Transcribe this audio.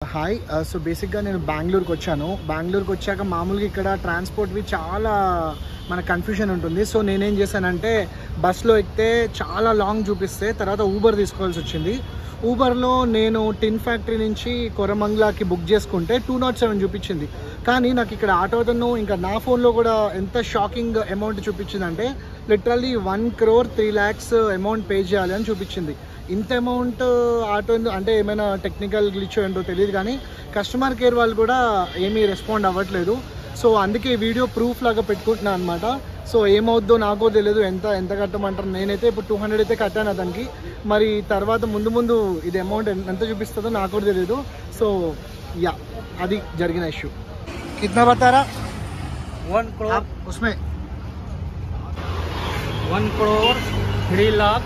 Hi so బేసిక్గా నేను బెంగళూరుకి వచ్చాను. బెంగళూరుకి వచ్చాక మామూలుగా ఇక్కడ ట్రాన్స్పోర్ట్వి చాలా మన కన్ఫ్యూషన్ ఉంటుంది. సో నేనేం చేశానంటే బస్లో ఎక్కితే చాలా లాంగ్ చూపిస్తే తర్వాత ఊబర్ తీసుకోవాల్సి వచ్చింది. ఊబర్లో నేను టిన్ ఫ్యాక్టరీ నుంచి కొరమంగ్లాకి బుక్ చేసుకుంటే 207 చూపించింది. కానీ నాకు ఇక్కడ ఆటోతను ఇంకా నా ఫోన్లో కూడా ఎంత షాకింగ్ అమౌంట్ చూపించిందంటే లిటరల్లీ 1,03,00,000 అమౌంట్ పే చేయాలి అని చూపించింది. ఇంత అమౌంట్ ఆటో అంటే ఏమైనా టెక్నికల్ గ్లిచ్ ఏంటో తెలియదు, కానీ కస్టమర్ కేర్ వాళ్ళు కూడా ఏమీ రెస్పాండ్ అవ్వట్లేదు. సో అందుకే వీడియో ప్రూఫ్ లాగా పెట్టుకుంటున్నాను అనమాట. సో ఏమవుద్దో నాకో తెలియదు, ఎంత కట్టమంటారు. నేనైతే ఇప్పుడు 200 అయితే కట్టాను అతనికి. మరి తర్వాత ముందు ఇది అమౌంట్ ఎంత చూపిస్తుందో నాకు కూడా తెలియదు. సో యా, అది జరిగిన ఇష్యూ. కిतना बतारा 1 करोड़ उसमें 1 करोड़ 3 लाख